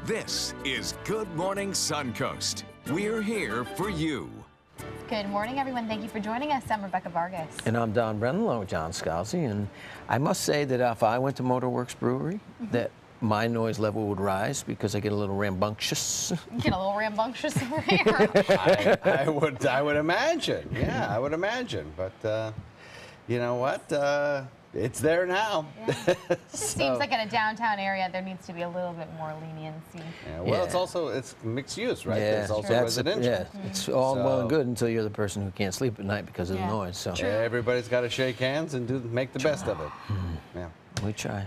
This is Good Morning Suncoast. We're here for you. Good morning, everyone. Thank you for joining us. I'm Rebecca Vargas. And I'm Don Brennan, along with John Scalzi. And I must say that if I went to Motorworks Brewery, that my noise level would rise because I get a little rambunctious. You get a little rambunctious over here. I would imagine. Yeah, I would imagine. But you know what? It's there now. Yeah. Seems like in a downtown area there needs to be a little bit more leniency. Yeah, well, it's mixed use, right? Yeah, It's also residential. Yeah, it's all well and good until you're the person who can't sleep at night because of the noise. So everybody's got to shake hands and make the best of it. Yeah, we try.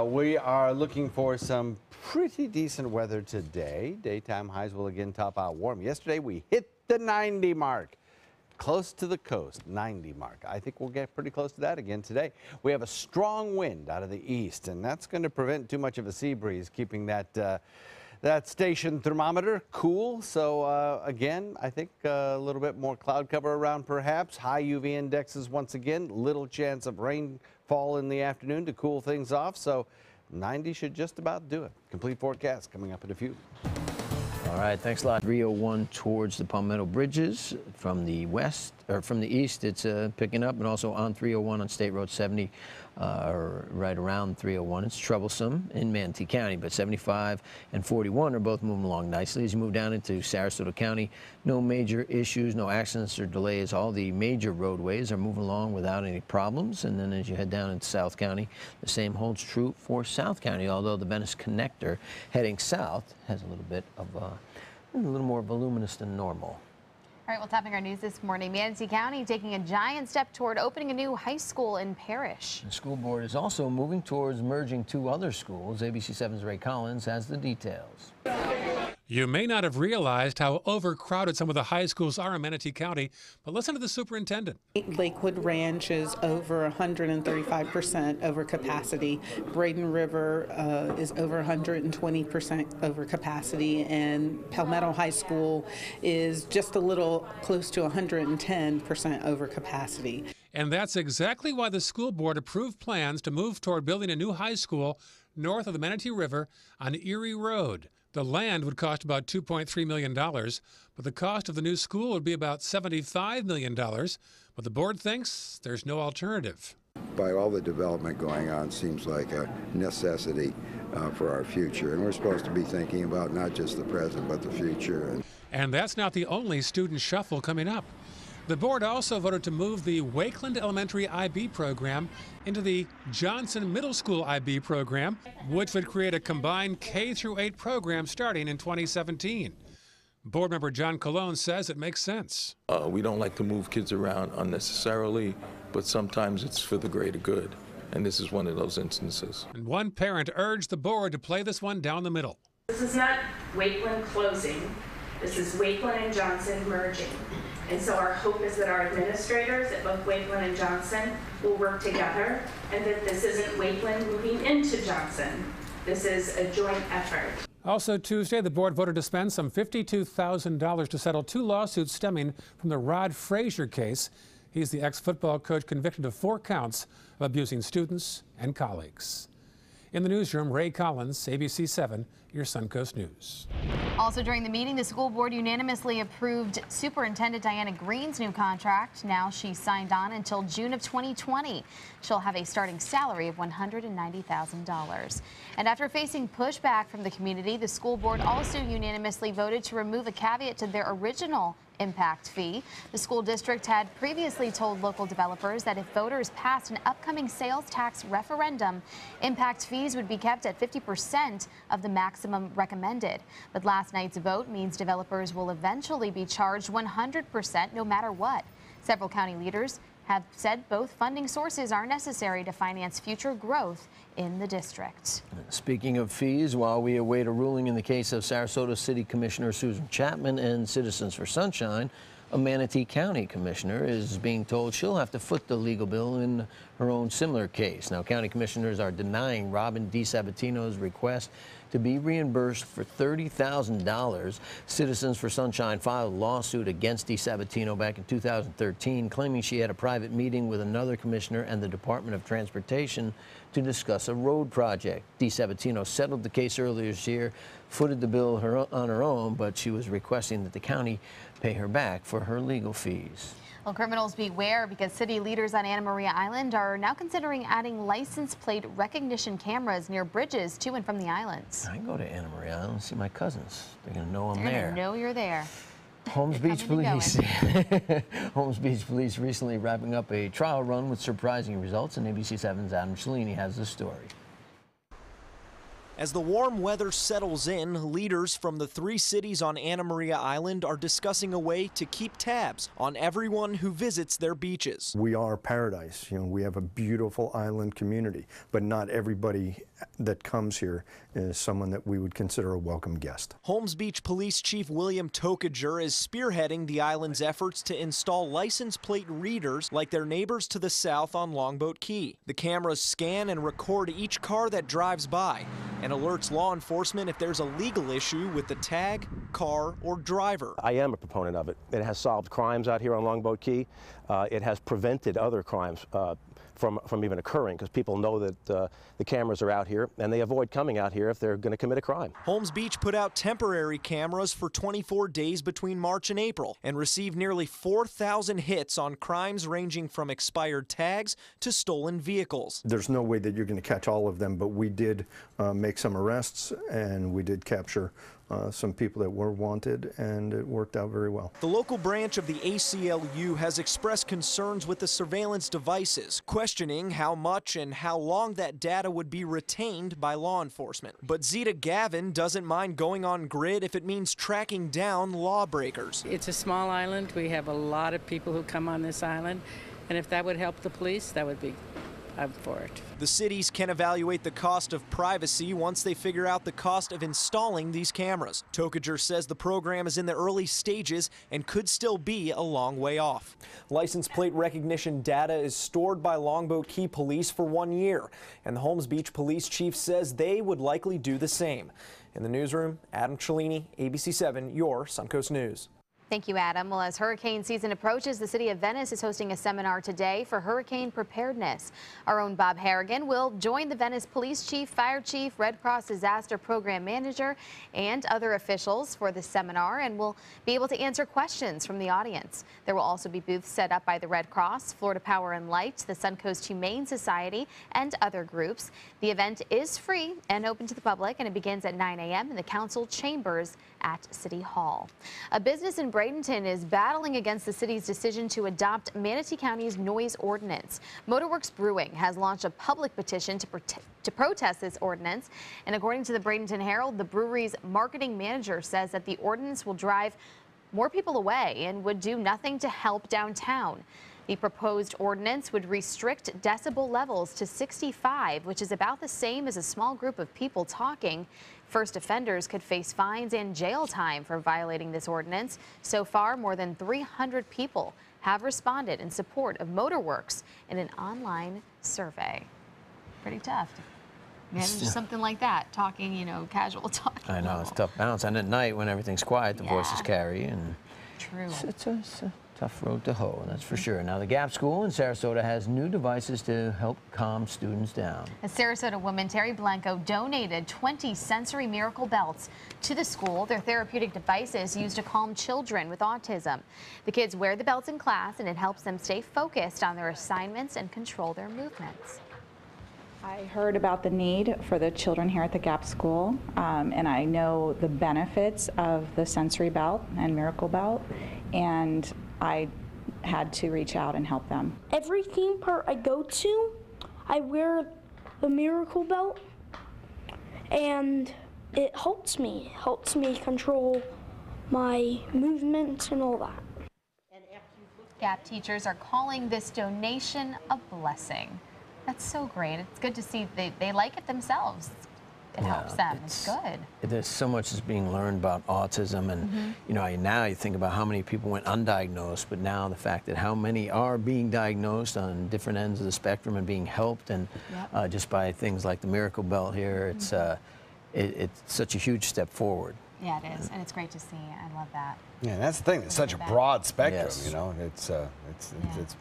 We are looking for some pretty decent weather today. Daytime highs will again top out warm. Yesterday we hit the 90 mark. Close to the coast, 90 mark. I think we'll get pretty close to that again today. We have a strong wind out of the east, and that's going to prevent too much of a sea breeze, keeping that station thermometer cool. So again, I think a little bit more cloud cover around perhaps. High UV indexes once again. Little chance of rainfall in the afternoon to cool things off. So 90 should just about do it. Complete forecast coming up in a few. All right, thanks a lot. 301 towards the Palmetto Bridges from the west, or from the east, it's picking up, and also on 301 on State Road 70, right around 301. It's troublesome in Manatee County, but 75 and 41 are both moving along nicely. As you move down into Sarasota County, no major issues, no accidents or delays. All the major roadways are moving along without any problems. And then as you head down into South County, the same holds true for South County, although the Venice Connector heading south has a little bit of a little more voluminous than normal. All right, well, topping our news this morning, Manatee County taking a giant step toward opening a new high school in Parrish. The school board is also moving towards merging two other schools. ABC7's Ray Collins has the details. You may not have realized how overcrowded some of the high schools are in Manatee County, but listen to the superintendent. Lakewood Ranch is over 135% over capacity. Braden River is over 120% over capacity, and Palmetto High School is just a little close to 110% over capacity. And that's exactly why the school board approved plans to move toward building a new high school north of the Manatee River on Erie Road. The land would cost about $2.3 million, but the cost of the new school would be about $75 million. But the board thinks there's no alternative. By all the development going on, seems like a necessity for our future. And we're supposed to be thinking about not just the present, but the future. And that's not the only student shuffle coming up. The board also voted to move the Wakeland Elementary IB program into the Johnson Middle School IB program, which would create a combined K-8 program starting in 2017. Board member John Colon says it makes sense. We don't like to move kids around unnecessarily, but sometimes it's for the greater good, and this is one of those instances. And one parent urged the board to play this one down the middle. This is not Wakeland closing. This is Wakeland and Johnson merging. And so our hope is that our administrators at both Wakeland and Johnson will work together, and that this isn't Wakeland moving into Johnson. This is a joint effort. Also Tuesday, the board voted to spend some $52,000 to settle two lawsuits stemming from the Rod Frazier case. He's the ex-football coach convicted of 4 counts of abusing students and colleagues. In the newsroom, Ray Collins, ABC7, your Suncoast News. Also during the meeting, the school board unanimously approved Superintendent Diana Green's new contract. Now she's signed on until June of 2020. She'll have a starting salary of $190,000. And after facing pushback from the community, the school board also unanimously voted to remove a caveat to their original impact fee. The school district had previously told local developers that if voters passed an upcoming sales tax referendum, impact fees would be kept at 50% of the maximum recommended. But last night's vote means developers will eventually be charged 100% no matter what. Several county leaders have said both funding sources are necessary to finance future growth in the district. Speaking of fees, while we await a ruling in the case of Sarasota City Commissioner Susan Chapman and Citizens for Sunshine, a Manatee County commissioner is being told she'll have to foot the legal bill in her own similar case. Now, county commissioners are denying Robin DiSabatino's request to be reimbursed for $30,000. Citizens for Sunshine filed a lawsuit against DeSabatino back in 2013, claiming she had a private meeting with another commissioner and the Department of Transportation to discuss a road project. DeSabatino settled the case earlier this year, footed the bill on her own, but she was requesting that the county pay her back for her legal fees. Well, criminals beware, because city leaders on Anna Maria Island are now considering adding license plate recognition cameras near bridges to and from the islands. I go to Anna Maria Island and see my cousins. They're going to know I'm there. They're going to know you're there. Holmes Beach Police. Holmes Beach Police recently wrapping up a trial run with surprising results, and ABC 7's Adam Cellini has the story. As the warm weather settles in, leaders from the 3 cities on Anna Maria Island are discussing a way to keep tabs on everyone who visits their beaches. We are paradise. You know, we have a beautiful island community, but not everybody that comes here is someone that we would consider a welcome guest. Holmes Beach Police Chief William Tokager is spearheading the island's efforts to install license plate readers like their neighbors to the south on Longboat Key. The cameras scan and record each car that drives by and alerts law enforcement if there's a legal issue with the tag, car, or driver. I am a proponent of it. It has solved crimes out here on Longboat Key. It has prevented other crimes from even occurring, because people know that the cameras are out here and they avoid coming out here if they're going to commit a crime. Holmes Beach put out temporary cameras for 24 days between March and April and received nearly 4,000 hits on crimes ranging from expired tags to stolen vehicles. There's no way that you're going to catch all of them, but we did make some arrests, and we did capture some people that were wanted, and it worked out very well. The local branch of the ACLU has expressed concerns with the surveillance devices, questioning how much and how long that data would be retained by law enforcement. But Zita Gavin doesn't mind going on grid if it means tracking down lawbreakers. It's a small island. We have a lot of people who come on this island, and if that would help the police, that would be up for it. The cities can evaluate the cost of privacy once they figure out the cost of installing these cameras. Tokager says the program is in the early stages and could still be a long way off. License plate recognition data is stored by Longboat Key Police for 1 year, and the Holmes Beach Police Chief says they would likely do the same. In the newsroom, Adam Cellini, ABC 7, your Suncoast News. Thank you, Adam. Well, as hurricane season approaches, the city of Venice is hosting a seminar today for hurricane preparedness. Our own Bob Harrigan will join the Venice Police Chief, Fire Chief, Red Cross Disaster Program Manager, and other officials for the seminar, and will be able to answer questions from the audience. There will also be booths set up by the Red Cross, Florida Power and Light, the Suncoast Humane Society, and other groups. The event is free and open to the public, and it begins at 9 a.m. in the council chambers at City Hall. A business in Bradenton is battling against the city's decision to adopt Manatee County's noise ordinance. Motorworks Brewing has launched a public petition to protest this ordinance, and according to the Bradenton Herald, the brewery's marketing manager says that the ordinance will drive more people away and would do nothing to help downtown. The proposed ordinance would restrict decibel levels to 65, which is about the same as a small group of people talking. First offenders could face fines and jail time for violating this ordinance. So far, more than 300 people have responded in support of Motorworks in an online survey. Pretty tough. Manage something like that, talking, you know, casual talking. I know, it's a tough balance. And at night, when everything's quiet, the voices carry. And true. It's a tough road to hoe, that's for sure. Now, the Gap School in Sarasota has new devices to help calm students down. A Sarasota woman, Terry Blanco, donated 20 sensory miracle belts to the school. They're therapeutic devices used to calm children with autism. The kids wear the belts in class, and it helps them stay focused on their assignments and control their movements. I heard about the need for the children here at the Gap School, and I know the benefits of the sensory belt and miracle belt, and I had to reach out and help them. Every theme park I go to, I wear the miracle belt, and it helps me control my movements and all that. Gap teachers are calling this donation a blessing. That's so great. It's good to see they like it themselves. It helps them. It's good. There's so much that's being learned about autism, and you know, now you think about how many people went undiagnosed, but now the fact that how many are being diagnosed on different ends of the spectrum and being helped, and just by things like the Miracle Belt here, it's such a huge step forward. Yeah, it is, and it's great to see. I love that. Yeah, and that's the thing. It's such a broad spectrum. Yes. You know, it's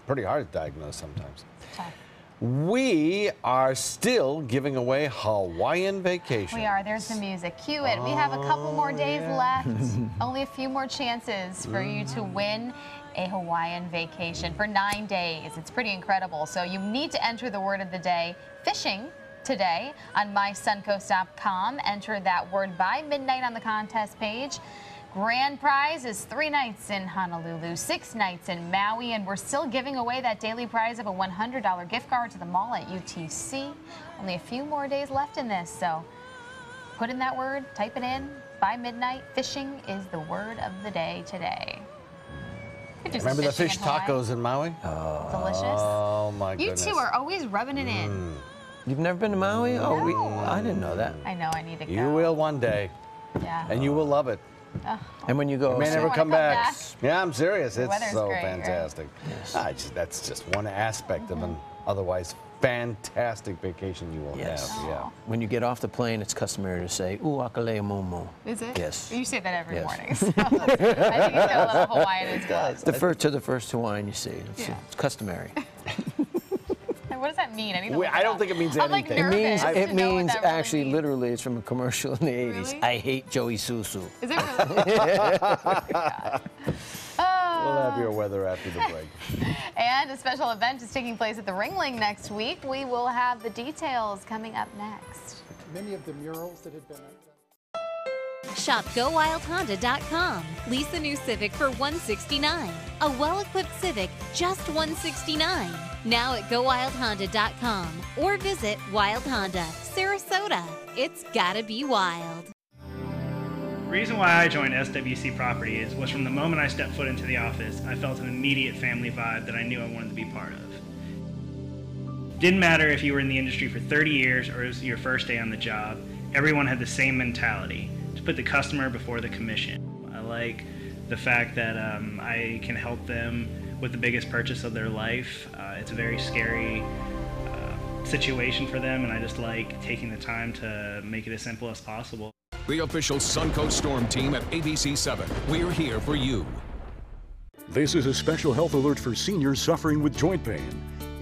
pretty hard to diagnose sometimes. Tough. We are still giving away Hawaiian vacation. We are. There's the music. Cue it. We have a couple more days left. Only a few more chances for you to win a Hawaiian vacation for 9 days. It's pretty incredible. So you need to enter the word of the day, fishing, today on mysuncoast.com. Enter that word by midnight on the contest page. Grand prize is 3 nights in Honolulu, 6 nights in Maui, and we're still giving away that daily prize of a $100 gift card to the mall at UTC. Only a few more days left in this, so put in that word, type it in. By midnight, fishing is the word of the day today. Remember the fish tacos in Maui? Delicious. Oh my goodness. You two are always rubbing it in. You've never been to Maui? No. Oh, I didn't know that. I know, I need to go. You will one day. Yeah. And you will love it. And when you go, you may never come back. Yeah, I'm serious. The It's weather's so great, fantastic. Right? That's just one aspect of an otherwise fantastic vacation you will have. Yeah. When you get off the plane, it's customary to say, "Ooh, akalea momo." Is it? Yes. You say that every Yes. morning. So I think he's got a little Hawaiian in his blood. To the first Hawaiian you see. It's customary. What does that mean? I need to look I it don't up. think it means I'm, like, anything. nervous to It know what means that really actually, means. literally, it's from a commercial in the 80s. Really? I hate Joey Susu. Is it really? We'll have your weather after the break. And a special event is taking place at the Ringling next week. We will have the details coming up next. Many of the murals that had been Shop GoWildHonda.com. Lease a new Civic for $169. A well-equipped Civic, just $169. Now at GoWildHonda.com or visit Wild Honda, Sarasota. It's gotta be wild. The reason why I joined SWC Properties was from the moment I stepped foot into the office, I felt an immediate family vibe that I knew I wanted to be part of. Didn't matter if you were in the industry for 30 years or it was your first day on the job, everyone had the same mentality, to put the customer before the commission. I like the fact that I can help them with the biggest purchase of their life. It's a very scary situation for them, and I just like taking the time to make it as simple as possible. The official Suncoast Storm team at ABC7. We're here for you. This is a special health alert for seniors suffering with joint pain.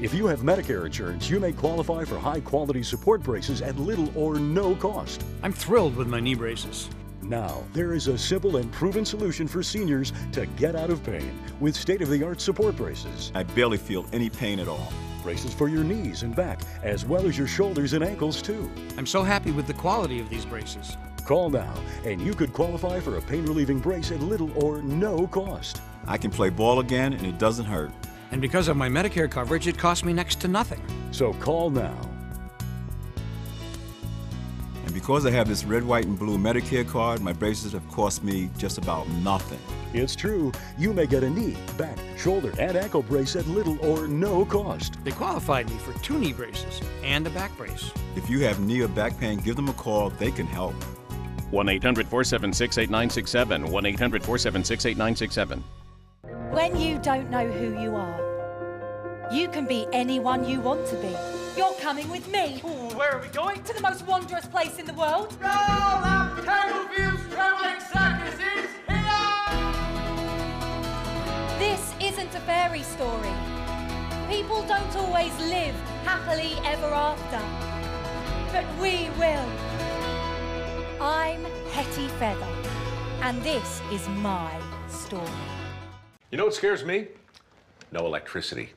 If you have Medicare insurance, you may qualify for high-quality support braces at little or no cost. I'm thrilled with my knee braces. Now, there is a simple and proven solution for seniors to get out of pain with state-of-the-art support braces. I barely feel any pain at all. Braces for your knees and back, as well as your shoulders and ankles, too. I'm so happy with the quality of these braces. Call now, and you could qualify for a pain-relieving brace at little or no cost. I can play ball again, and it doesn't hurt. And because of my Medicare coverage, it costs me next to nothing. So call now. And because I have this red, white, and blue Medicare card, my braces have cost me just about nothing. It's true. You may get a knee, back, shoulder, and ankle brace at little or no cost. They qualified me for 2 knee braces and a back brace. If you have knee or back pain, give them a call. They can help. 1-800-476-8967. 1-800-476-8967. When you don't know who you are, you can be anyone you want to be. You're coming with me. Ooh, where are we going? To the most wondrous place in the world. Roll up, Tangleview's Traveling Circus is here! This isn't a fairy story. People don't always live happily ever after. But we will. I'm Hetty Feather, and this is my story. You know what scares me? No electricity.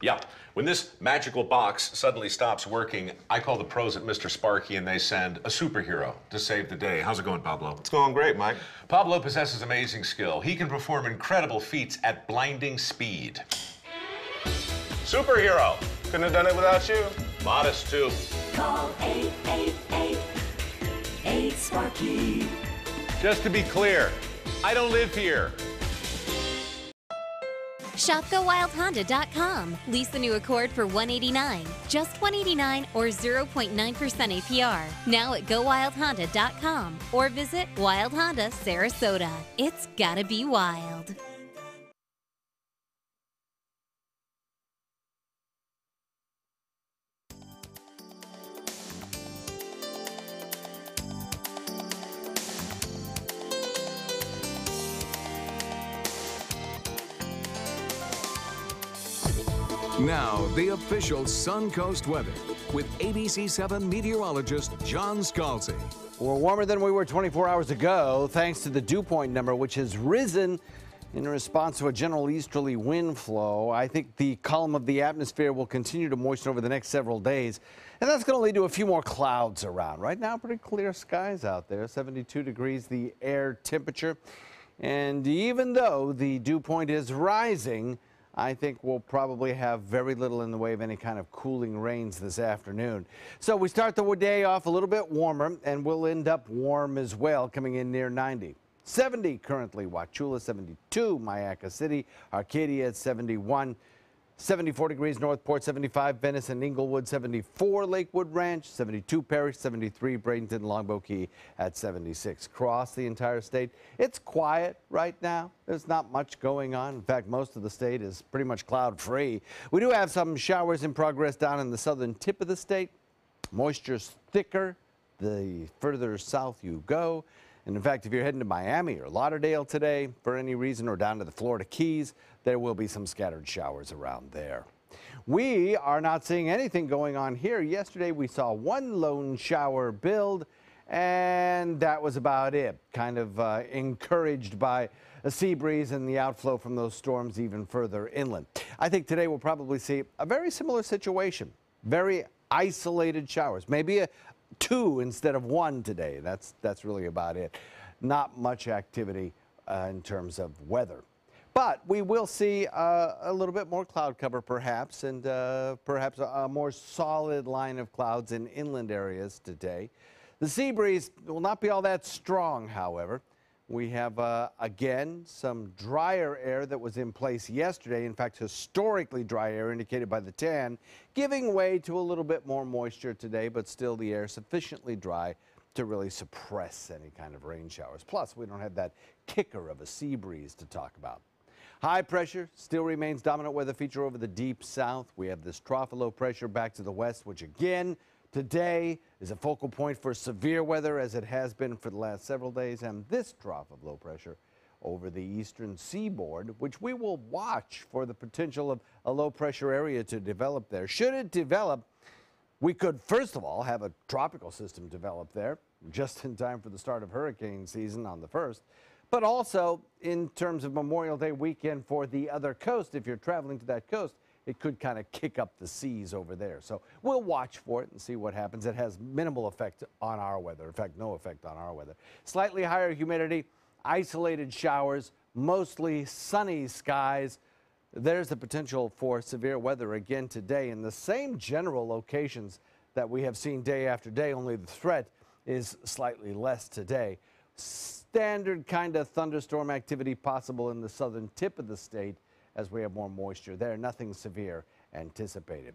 Yeah, when this magical box suddenly stops working, I call the pros at Mr. Sparky and they send a superhero to save the day. How's it going, Pablo? It's going great, Mike. Pablo possesses amazing skill. He can perform incredible feats at blinding speed. Superhero. Couldn't have done it without you. Modest, too. Call 888-8-SPARKY. Just to be clear, I don't live here. Shop GoWildHonda.com. Lease the new Accord for $189. Just $189 or 0.9% APR. Now at GoWildHonda.com or visit Wild Honda, Sarasota. It's gotta be wild. Now, the official Suncoast weather with ABC7 meteorologist John Scalzi. We're warmer than we were 24 hours ago, thanks to the dew point number, which has risen in response to a general easterly wind flow. I think the column of the atmosphere will continue to moisten over the next several days, and that's going to lead to a few more clouds around. Right now, pretty clear skies out there, 72 degrees the air temperature. And even though the dew point is rising, I think we'll probably have very little in the way of any kind of cooling rains this afternoon. So we start the day off a little bit warmer, and we'll end up warm as well, coming in near 90. 70 currently, Wauchula 72, Mayaca City, Arcadia at 71. 74 degrees Northport, 75 Venice and Inglewood, 74 Lakewood Ranch, 72 Parrish, 73 Bradenton, Longboat Key at 76. Across the entire state, it's quiet right now. There's not much going on. In fact, most of the state is pretty much cloud-free. We do have some showers in progress down in the southern tip of the state. Moisture's thicker the further south you go. And in fact, if you're heading to Miami or Lauderdale today for any reason, or down to the Florida Keys, there will be some scattered showers around there. We are not seeing anything going on here. Yesterday, we saw one lone shower build, and that was about it. Kind of encouraged by a sea breeze and the outflow from those storms even further inland. I think today we'll probably see a very similar situation. Very isolated showers. Maybe two instead of one today. That's really about it. Not much activity in terms of weather. But we will see a little bit more cloud cover perhaps, and perhaps a more solid line of clouds in inland areas today. The sea breeze will not be all that strong, however. We have, again, some drier air that was in place yesterday. In fact, historically dry air indicated by the tan, giving way to a little bit more moisture today, but still the air sufficiently dry to really suppress any kind of rain showers. Plus, we don't have that kicker of a sea breeze to talk about. High pressure still remains dominant weather feature over the deep south. We have this trough of low pressure back to the west, which again, today is a focal point for severe weather, as it has been for the last several days, and this trough of low pressure over the eastern seaboard, which we will watch for the potential of a low pressure area to develop there. Should it develop, we could first of all have a tropical system develop there just in time for the start of hurricane season on the 1st, but also in terms of Memorial Day weekend for the other coast. If you're traveling to that coast, it could kind of kick up the seas over there. So we'll watch for it and see what happens. It has minimal effect on our weather. In fact, no effect on our weather. Slightly higher humidity, isolated showers, mostly sunny skies. There's the potential for severe weather again today in the same general locations that we have seen day after day, only the threat is slightly less today. Standard kind of thunderstorm activity possible in the southern tip of the state, as we have more moisture there. Nothing severe anticipated.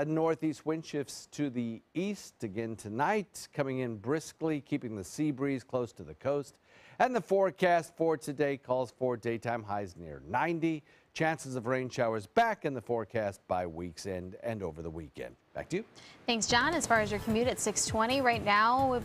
Northeast wind shifts to the east again tonight, coming in briskly, keeping the sea breeze close to the coast. And the forecast for today calls for daytime highs near 90. Chances of rain showers back in the forecast by week's end and over the weekend. Back to you. Thanks, John. As far as your commute at 620 right now,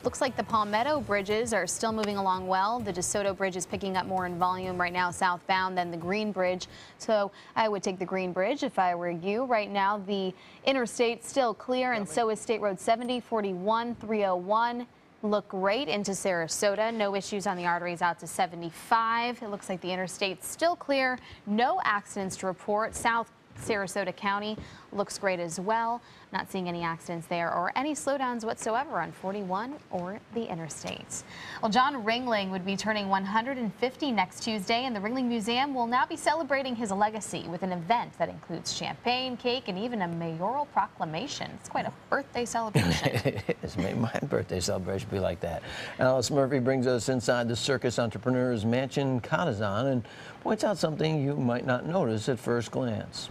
looks like the Palmetto bridges are still moving along well. The DeSoto Bridge is picking up more in volume right now southbound than the Green Bridge. So I would take the Green Bridge if I were you. Right now, the interstate still clear, and so is State Road 70, 41, 301. Look great into Sarasota. No issues on the arteries out to 75. It looks like the interstate's still clear. No accidents to report. South Sarasota County looks great as well. Not seeing any accidents there or any slowdowns whatsoever on 41 or the interstates. Well, John Ringling would be turning 150 next Tuesday, and the Ringling Museum will now be celebrating his legacy with an event that includes champagne, cake, and even a mayoral proclamation. It's quite a birthday celebration. It is. May my birthday celebration be like that. Alice Murphy brings us inside the circus entrepreneur's mansion, Cottazon, and points out something you might not notice at first glance.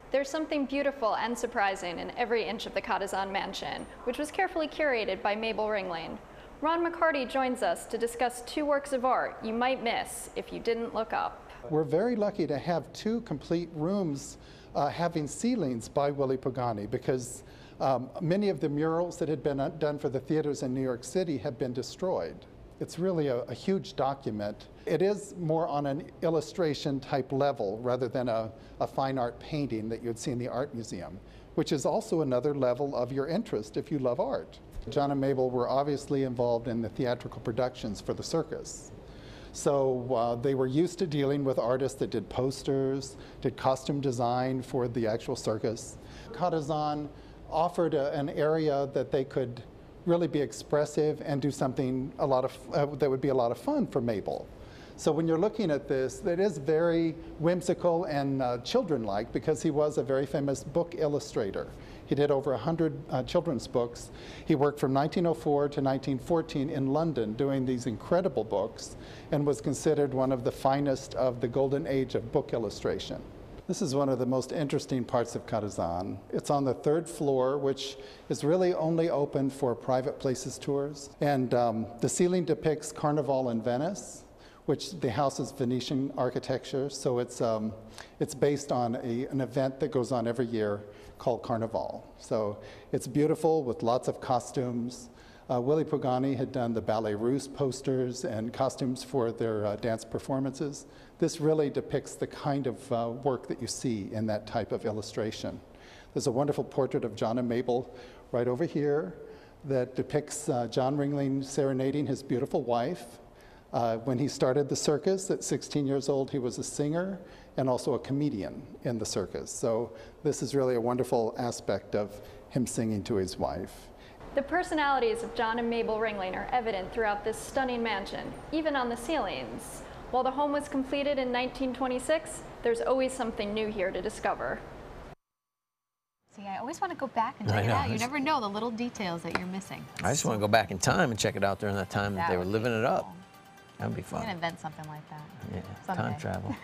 There's something beautiful and surprising in every inch of the Cottazon mansion, which was carefully curated by Mabel Ringling. Ron McCarty joins us to discuss two works of art you might miss if you didn't look up. We're very lucky to have two complete rooms having ceilings by Willie Pagani, because many of the murals that had been done for the theaters in New York City have been destroyed. It's really a huge document. It is more on an illustration type level rather than a fine art painting that you'd see in the art museum, which is also another level of your interest if you love art. John and Mabel were obviously involved in the theatrical productions for the circus. So they were used to dealing with artists that did posters, did costume design for the actual circus. Katazan offered an area that they could really be expressive and do something that would be a lot of fun for Mabel. So when you're looking at this, it is very whimsical and children-like because he was a very famous book illustrator. He did over 100 children's books. He worked from 1904 to 1914 in London doing these incredible books and was considered one of the finest of the golden age of book illustration. This is one of the most interesting parts of Katazan. It's on the 3rd floor, which is really only open for private places tours. And the ceiling depicts Carnival in Venice, which the house is Venetian architecture. So it's based on an event that goes on every year called Carnival. So it's beautiful with lots of costumes. Willie Pogani had done the Ballet Russe posters and costumes for their dance performances. This really depicts the kind of work that you see in that type of illustration. There's a wonderful portrait of John and Mabel right over here that depicts John Ringling serenading his beautiful wife. When he started the circus at 16 years old, he was a singer and also a comedian in the circus. So this is really a wonderful aspect of him singing to his wife. The personalities of John and Mabel Ringling are evident throughout this stunning mansion, even on the ceilings. While the home was completed in 1926, there's always something new here to discover. See, I always want to go back and check it out. You never know the little details that you're missing. I just want to go back in time and check it out during that time that they were living it up. That'd be fun. I'm going to invent something like that. Yeah, someday. Time travel.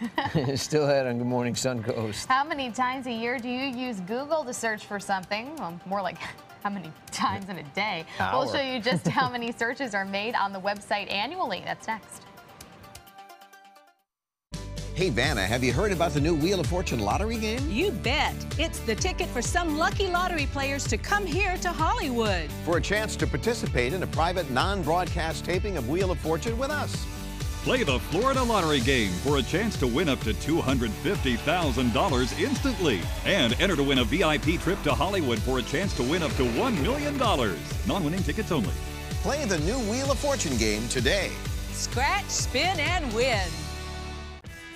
Still ahead on Good Morning Suncoast. How many times a year do you use Google to search for something? Well, more like how many times in a day. We'll show you just how many searches are made on the website annually. That's next. Hey, Vanna, have you heard about the new Wheel of Fortune lottery game? You bet. It's the ticket for some lucky lottery players to come here to Hollywood. For a chance to participate in a private, non-broadcast taping of Wheel of Fortune with us. Play the Florida Lottery game for a chance to win up to $250,000 instantly. And enter to win a VIP trip to Hollywood for a chance to win up to $1 million. Non-winning tickets only. Play the new Wheel of Fortune game today. Scratch, spin, and win.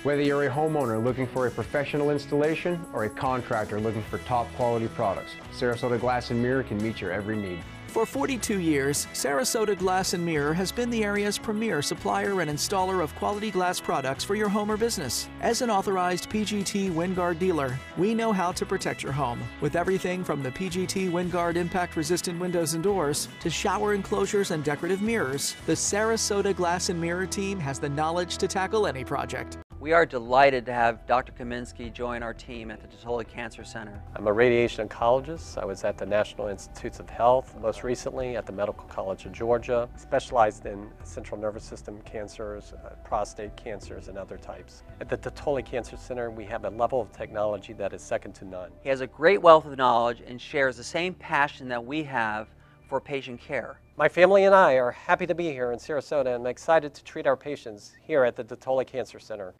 Whether you're a homeowner looking for a professional installation or a contractor looking for top quality products, Sarasota Glass and Mirror can meet your every need. For 42 years, Sarasota Glass and Mirror has been the area's premier supplier and installer of quality glass products for your home or business. As an authorized PGT WinGuard dealer, we know how to protect your home with everything from the PGT WinGuard impact-resistant windows and doors to shower enclosures and decorative mirrors. The Sarasota Glass and Mirror team has the knowledge to tackle any project. We are delighted to have Dr. Kaminsky join our team at the Totola Cancer Center. I'm a radiation oncologist. I was at the National Institutes of Health, most recently at the Medical College of Georgia, specialized in central nervous system cancers, prostate cancers, and other types. At the Totola Cancer Center, we have a level of technology that is second to none. He has a great wealth of knowledge and shares the same passion that we have for patient care. My family and I are happy to be here in Sarasota and excited to treat our patients here at the Totola Cancer Center.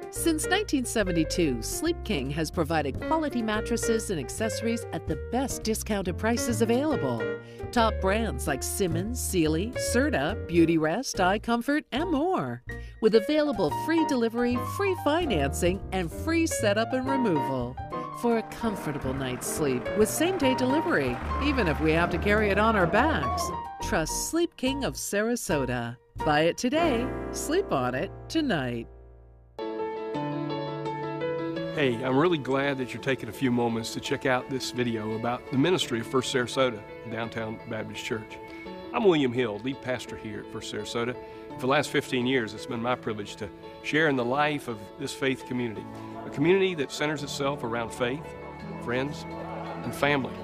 Since 1972, Sleep King has provided quality mattresses and accessories at the best discounted prices available. Top brands like Simmons, Sealy, Serta, Beautyrest, iComfort, and more. With available free delivery, free financing, and free setup and removal. For a comfortable night's sleep with same-day delivery, even if we have to carry it on our backs. Trust Sleep King of Sarasota. Buy it today, sleep on it tonight. Hey, I'm really glad that you're taking a few moments to check out this video about the ministry of First Sarasota, Downtown Baptist Church. I'm William Hill, lead pastor here at First Sarasota. For the last 15 years, it's been my privilege to share in the life of this faith community, a community that centers itself around faith, friends, and family.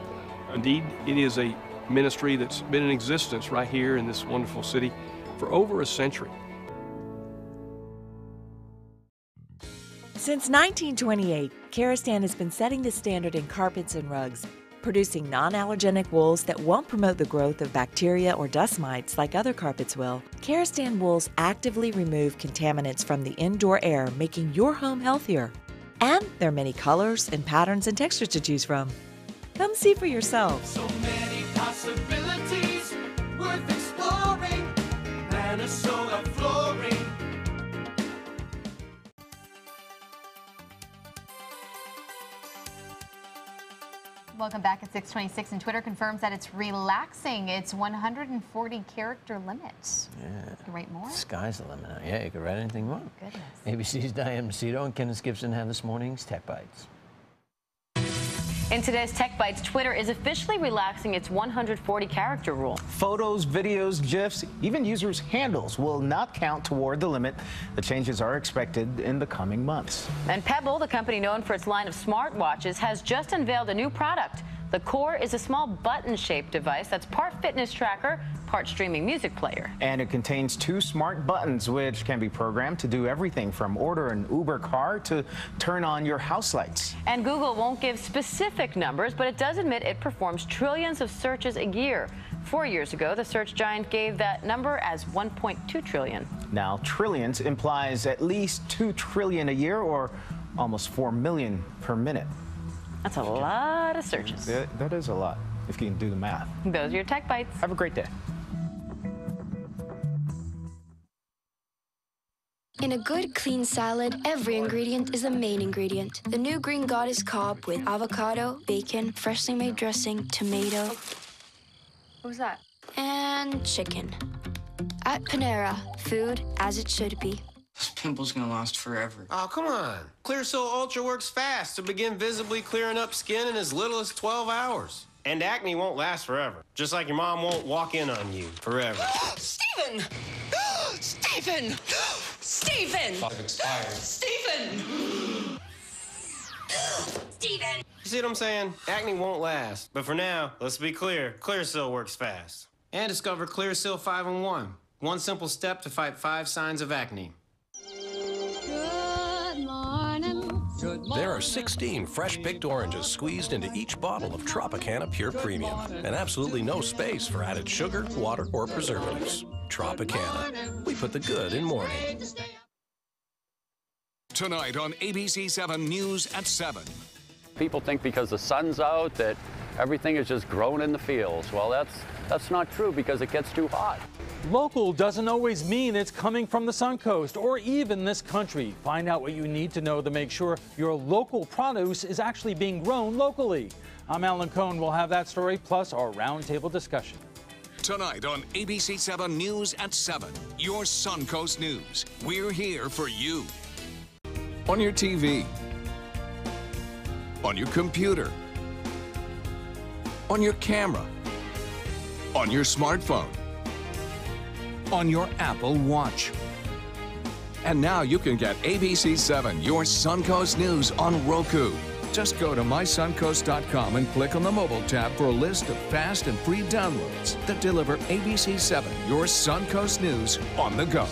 Indeed, it is a ministry that's been in existence right here in this wonderful city for over a century. Since 1928, Karastan has been setting the standard in carpets and rugs, producing non-allergenic wools that won't promote the growth of bacteria or dust mites like other carpets will, Kerastan wools actively remove contaminants from the indoor air, making your home healthier. And there are many colors and patterns and textures to choose from. Come see for yourself. So many possibilities worth exploring. Minnesota flooring. Welcome back at 6:26, and Twitter confirms that it's relaxing its 140 character limit. Yeah. You can write more? Sky's the limit. Yeah, you can write anything you want. Goodness. ABC's Diane Macedo and Kenneth Gibson have this morning's Tech Bites. In today's Tech Bites, Twitter is officially relaxing its 140-character rule. Photos, videos, GIFs, even users' handles will not count toward the limit. The changes are expected in the coming months. And Pebble, the company known for its line of smartwatches, has just unveiled a new product. The Core is a small button-shaped device that's part fitness tracker, part streaming music player. And it contains 2 smart buttons, which can be programmed to do everything from order an Uber car to turn on your house lights. And Google won't give specific numbers, but it does admit it performs trillions of searches a year. 4 years ago, the search giant gave that number as 1.2 trillion. Now, trillions implies at least 2 trillion a year, or almost 4 million per minute. That's a lot of searches. That is a lot, if you can do the math. Those are your Tech Bites. Have a great day. In a good, clean salad, every ingredient is the main ingredient. The new Green Goddess Cobb with avocado, bacon, freshly made dressing, tomato. What was that? And chicken. At Panera, food as it should be. This pimple's gonna last forever. Oh, come on. Clearasil Ultra works fast to begin visibly clearing up skin in as little as 12 hours. And acne won't last forever, just like your mom won't walk in on you forever. Stephen! Stephen! Stephen! Expired. Stephen! Stephen! You see what I'm saying? Acne won't last. But for now, let's be clear, Clearasil works fast. And discover Clearasil 5-in-1. One simple step to fight 5 signs of acne. Good morning. Good morning. There are 16 fresh-picked oranges squeezed into each bottle of Tropicana Pure Premium, and absolutely no space for added sugar, water, or preservatives. Tropicana. We put the good in morning. Tonight on ABC 7 News at 7. People think because the sun's out that everything is just grown in the fields. Well, that's not true because it gets too hot. Local doesn't always mean it's coming from the Suncoast or even this country. Find out what you need to know to make sure your local produce is actually being grown locally. I'm Alan Cohn. We'll have that story plus our roundtable discussion. Tonight on ABC 7 News at 7, your Suncoast News. We're here for you. On your TV, on your computer, on your camera, on your smartphone, on your Apple Watch. And now you can get ABC 7, your Suncoast News on Roku. Just go to mysuncoast.com and click on the mobile tab for a list of fast and free downloads that deliver ABC 7, your Suncoast News on the go.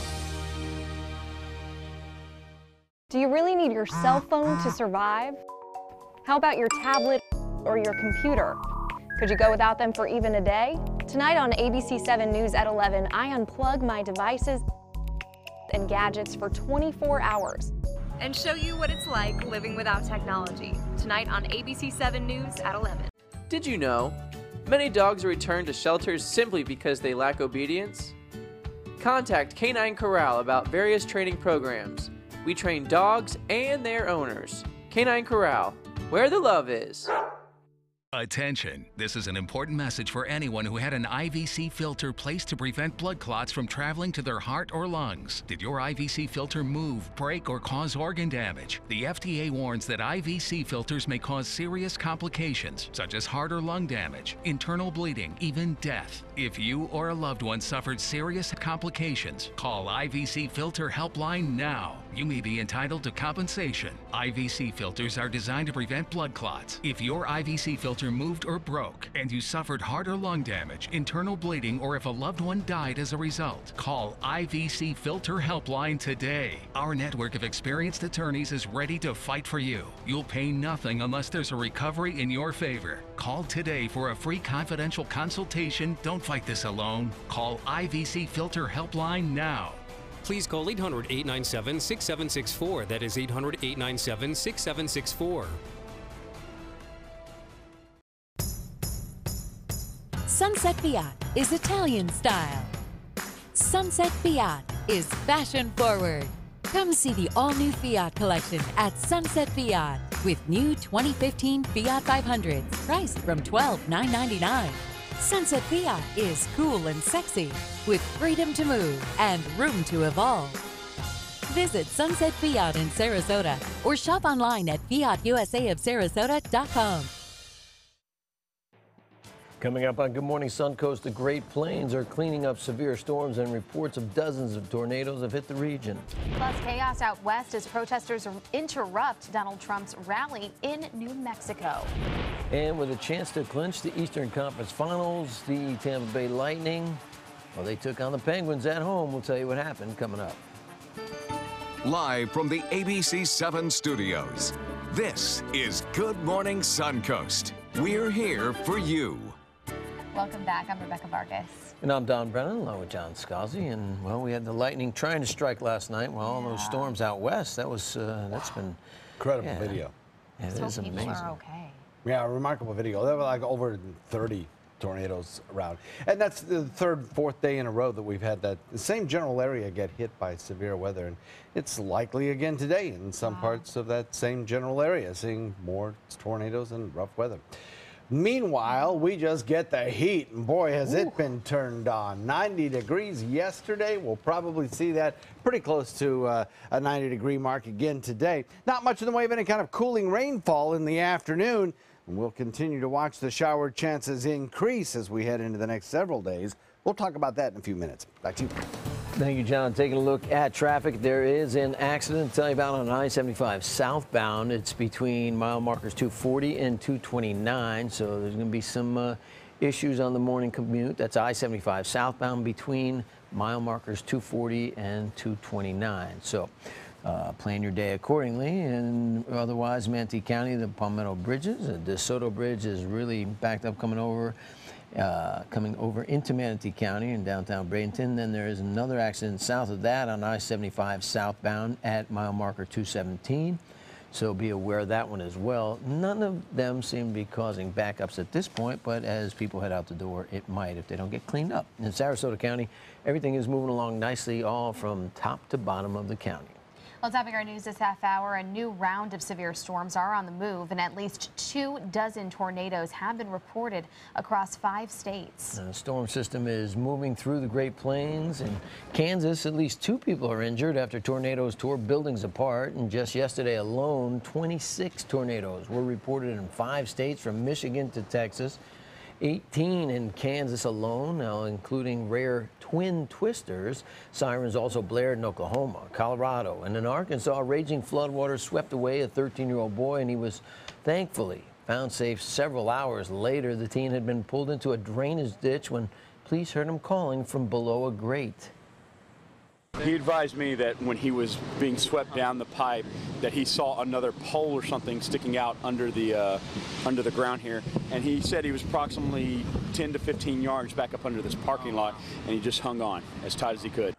Do you really need your cell phone to survive? How about your tablet or your computer? Could you go without them for even a day? Tonight on ABC 7 News at 11, I unplug my devices and gadgets for 24 hours. And show you what it's like living without technology. Tonight on ABC 7 News at 11. Did you know? Many dogs are returned to shelters simply because they lack obedience. Contact Canine Corral about various training programs. We train dogs and their owners. Canine Corral, where the love is. Attention, this is an important message for anyone who had an IVC filter placed to prevent blood clots from traveling to their heart or lungs. Did your IVC filter move, break, or cause organ damage? The FDA warns that IVC filters may cause serious complications, such as heart or lung damage, internal bleeding, even death. If you or a loved one suffered serious complications, call IVC Filter Helpline now. You may be entitled to compensation. IVC filters are designed to prevent blood clots. If your IVC filter filter moved or broke, and you suffered heart or lung damage, internal bleeding, or if a loved one died as a result, call IVC Filter Helpline today. Our network of experienced attorneys is ready to fight for you. You'll pay nothing unless there's a recovery in your favor. Call today for a free confidential consultation. Don't fight this alone. Call IVC Filter Helpline now. Please call 800-897-6764. That is 800-897-6764. Sunset Fiat is Italian style. Sunset Fiat is fashion forward. Come see the all-new Fiat collection at Sunset Fiat with new 2015 Fiat 500s priced from $12,999. Sunset Fiat is cool and sexy with freedom to move and room to evolve. Visit Sunset Fiat in Sarasota or shop online at fiatusaofsarasota.com. Coming up on Good Morning Suncoast, the Great Plains are cleaning up severe storms and reports of dozens of tornadoes have hit the region. Plus chaos out west as protesters interrupt Donald Trump's rally in New Mexico. And with a chance to clinch the Eastern Conference Finals, the Tampa Bay Lightning, well, they took on the Penguins at home. We'll tell you what happened coming up. Live from the ABC 7 studios, this is Good Morning Suncoast. We're here for you. Welcome back. I'm Rebecca Vargas. And I'm Don Brennan, along with John Scalzi. And, well, we had the lightning trying to strike last night. Well, all those storms out west, that's been... Incredible video. Yeah, it is amazing. People are okay. Yeah, remarkable video. There were like over 30 tornadoes around. And that's the third, fourth day in a row that we've had that the same general area get hit by severe weather. And it's likely again today in some parts of that same general area, seeing more tornadoes and rough weather. Meanwhile, we just get the heat, and boy, has it been turned on. 90 degrees yesterday. We'll probably see that pretty close to a 90-degree mark again today. Not much in the way of any kind of cooling rainfall in the afternoon. And we'll continue to watch the shower chances increase as we head into the next several days. We'll talk about that in a few minutes. Back to you. Thank you, John. Taking a look at traffic, there is an accident to tell you about on I-75 southbound. It's between mile markers 240 and 229, so there's going to be some issues on the morning commute. That's I-75 southbound between mile markers 240 and 229. So plan your day accordingly. And otherwise, Manatee County, the Palmetto Bridges, the DeSoto Bridge is really backed up coming over into Manatee County in downtown Bradenton. Then there is another accident south of that on I-75 southbound at mile marker 217. So be aware of that one as well. None of them seem to be causing backups at this point, but as people head out the door, it might if they don't get cleaned up. In Sarasota County, everything is moving along nicely, all from top to bottom of the county. Well, topping our news this half hour, a new round of severe storms are on the move, and at least 24 tornadoes have been reported across 5 states. The storm system is moving through the Great Plains. In Kansas, at least 2 people are injured after tornadoes tore buildings apart. And just yesterday alone, 26 tornadoes were reported in 5 states from Michigan to Texas. 18 in Kansas alone, now including rare twin twisters. Sirens also blared in Oklahoma, Colorado, and in Arkansas, raging floodwaters swept away a 13-year-old boy, and he was thankfully found safe several hours later. The teen had been pulled into a drainage ditch when police heard him calling from below a grate. He advised me that when he was being swept down the pipe, that he saw another pole or something sticking out under the ground here, and he said he was approximately 10 to 15 yards back up under this parking lot, and he just hung on as tight as he could.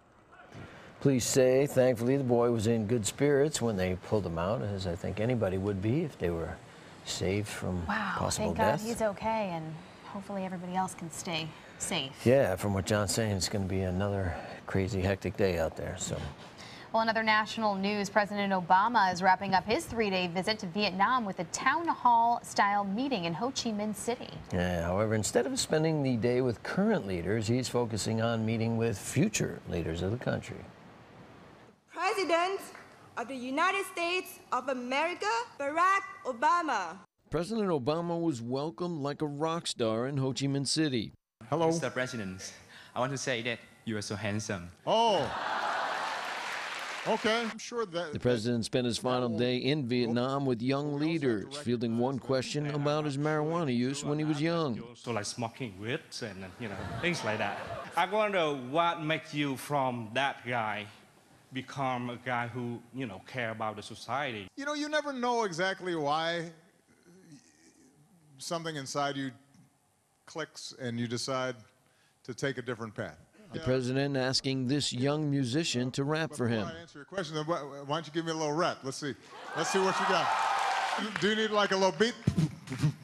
Police say, thankfully, the boy was in good spirits when they pulled him out, as I think anybody would be if they were saved from possible thank God death. he's okay, and hopefully everybody else can stay safe. Yeah, from what John's saying, it's going to be another crazy, hectic day out there. So. Well, in other national news, President Obama is wrapping up his 3-day visit to Vietnam with a town hall-style meeting in Ho Chi Minh City. Yeah, however, instead of spending the day with current leaders, he's focusing on meeting with future leaders of the country. President of the United States of America, Barack Obama. President Obama was welcomed like a rock star in Ho Chi Minh City. Hello. Mr. President, I want to say that you are so handsome. Oh. Okay, I'm sure that... The president spent his final day in Vietnam with young leaders, fielding one question about his marijuana use when he was young. So like smoking weed and, things like that. I wonder what makes you from that guy become a guy who, care about the society. You never know exactly why something inside you clicks and you decide to take a different path. The president asking this young musician to rap for him. Before I answer your question, why don't you give me a little rap? Let's see what you got. Do you need like a little beat?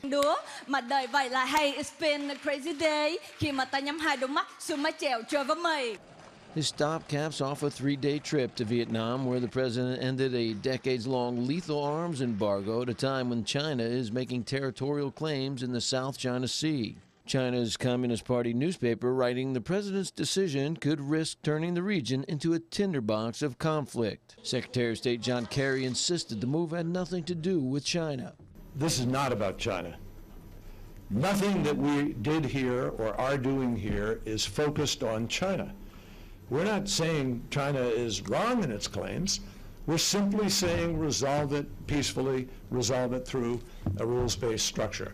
Đứa mà đời vậy là hey, it's been a crazy day. Khi mà ta nhắm hai đôi mắt xuống mái chèo trời với mây. His stop caps off a 3-day trip to Vietnam, where the president ended a decades-long lethal arms embargo at a time when China is making territorial claims in the South China Sea. China's Communist Party newspaper writing the president's decision could risk turning the region into a tinderbox of conflict. Secretary of State John Kerry insisted the move had nothing to do with China. This is not about China. Nothing that we did here or are doing here is focused on China. We're not saying China is wrong in its claims. We're simply saying resolve it peacefully, resolve it through a rules-based structure.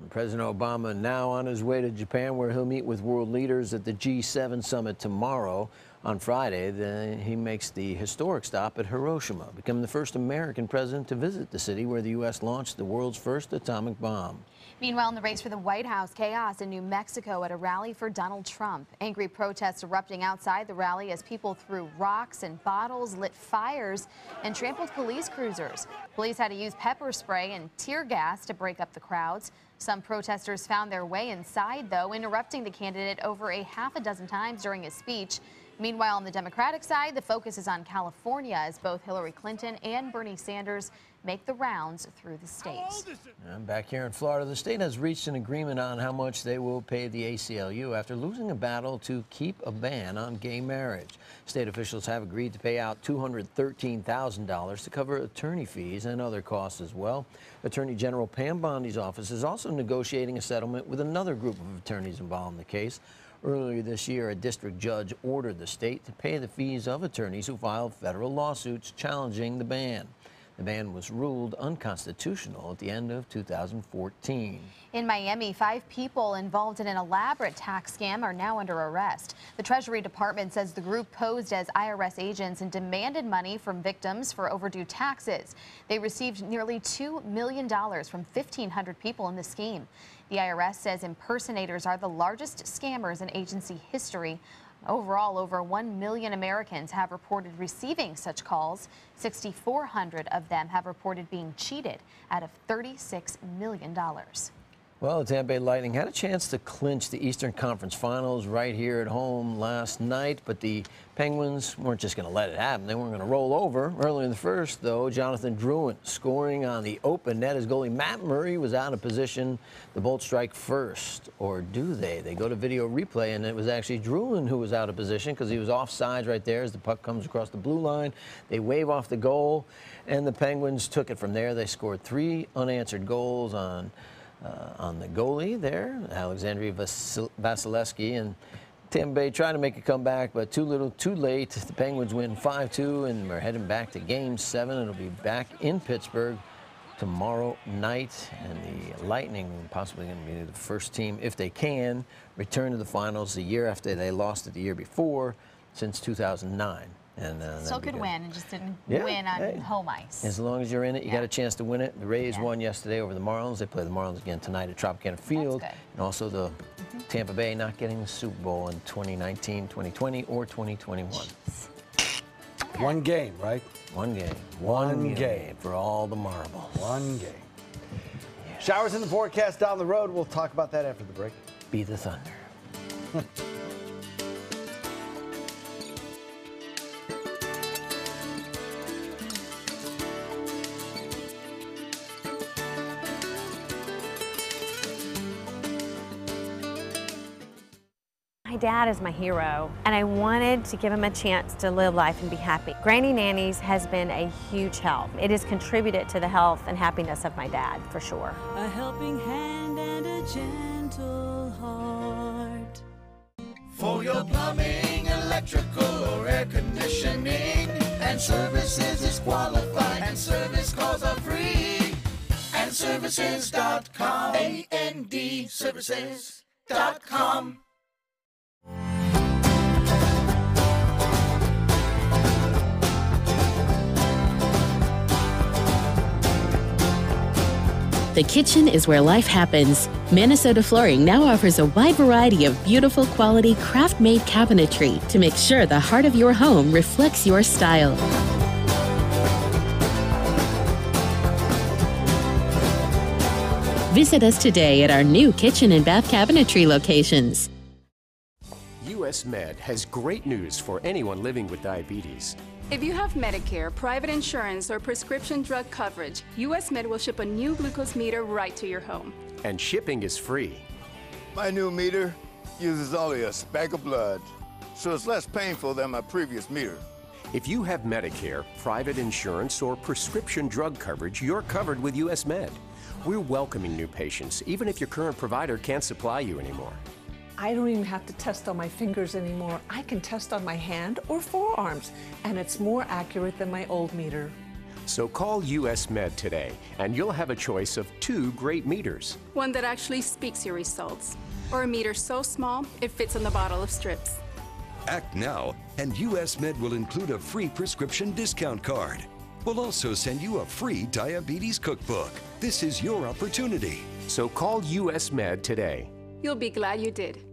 President Obama now on his way to Japan, where he'll meet with world leaders at the G7 summit tomorrow. On Friday, he makes the historic stop at Hiroshima, becoming the first American president to visit the city where the U.S. launched the world's first atomic bomb. Meanwhile, in the race for the White House, chaos in New Mexico at a rally for Donald Trump. Angry protests erupting outside the rally as people threw rocks and bottles, lit fires, and trampled police cruisers. Police had to use pepper spray and tear gas to break up the crowds. Some protesters found their way inside, though, interrupting the candidate over a half a dozen times during his speech. Meanwhile, on the Democratic side, the focus is on California as both Hillary Clinton and Bernie Sanders make the rounds through the state. And back here in Florida, the state has reached an agreement on how much they will pay the ACLU after losing a battle to keep a ban on gay marriage. State officials have agreed to pay out $213,000 to cover attorney fees and other costs as well. Attorney General Pam Bondi's office is also negotiating a settlement with another group of attorneys involved in the case. Earlier this year, a district judge ordered the state to pay the fees of attorneys who filed federal lawsuits challenging the ban. The ban was ruled unconstitutional at the end of 2014. In Miami, 5 people involved in an elaborate tax scam are now under arrest. The Treasury Department says the group posed as IRS agents and demanded money from victims for overdue taxes. They received nearly $2 million from 1,500 people in the scheme. The IRS says impersonators are the largest scammers in agency history. Overall, over 1 million Americans have reported receiving such calls. 6,400 of them have reported being cheated out of $36 million. Well, the Tampa Bay Lightning had a chance to clinch the Eastern Conference Finals right here at home last night, but the Penguins weren't just going to let it happen. They weren't going to roll over. Early in the first, though, Jonathan Drouin scoring on the open net. His goalie Matt Murray was out of position. The Bolts strike first, or do they? They go to video replay, and it was actually Drouin who was out of position because he was offsides right there as the puck comes across the blue line. They wave off the goal, and the Penguins took it from there. They scored 3 unanswered goals on the goalie there, Alexandre Vasilevsky, and Tampa Bay trying to make a comeback, but too little, too late. The Penguins win 5-2, and we're heading back to Game 7. It'll be back in Pittsburgh tomorrow night, and the Lightning possibly going to be the first team, if they can, return to the finals the year after they lost it the year before, since 2009. And still could win and just didn't win on home ice. As long as you're in it, you got a chance to win it. The Rays won yesterday over the Marlins. They play the Marlins again tonight at Tropicana Field. And also the Tampa Bay not getting the Super Bowl in 2019, 2020, or 2021. One game, right? One game. One game for all the marbles. One game. Yes. Showers in the forecast down the road. We'll talk about that after the break. Be the Thunder. My dad is my hero, and I wanted to give him a chance to live life and be happy. Granny Nannies has been a huge help. It has contributed to the health and happiness of my dad, for sure. A helping hand and a gentle heart. For your plumbing, electrical, or air conditioning commissioning, and services is qualified, and service calls are free. And services.com, AND services.com. The kitchen is where life happens. Minnesota Flooring now offers a wide variety of beautiful quality craft-made cabinetry to make sure the heart of your home reflects your style. Visit us today at our new kitchen and bath cabinetry locations. US Med has great news for anyone living with diabetes. If you have Medicare, private insurance, or prescription drug coverage, US Med will ship a new glucose meter right to your home. And shipping is free. My new meter uses only a speck of blood, so it's less painful than my previous meter. If you have Medicare, private insurance, or prescription drug coverage, you're covered with US Med. We're welcoming new patients, even if your current provider can't supply you anymore. I don't even have to test on my fingers anymore. I can test on my hand or forearms, and it's more accurate than my old meter. So call US Med today, and you'll have a choice of 2 great meters. One that actually speaks your results, or a meter so small it fits in the bottle of strips. Act now, and US Med will include a free prescription discount card. We'll also send you a free diabetes cookbook. This is your opportunity. So call US Med today. You'll be glad you did.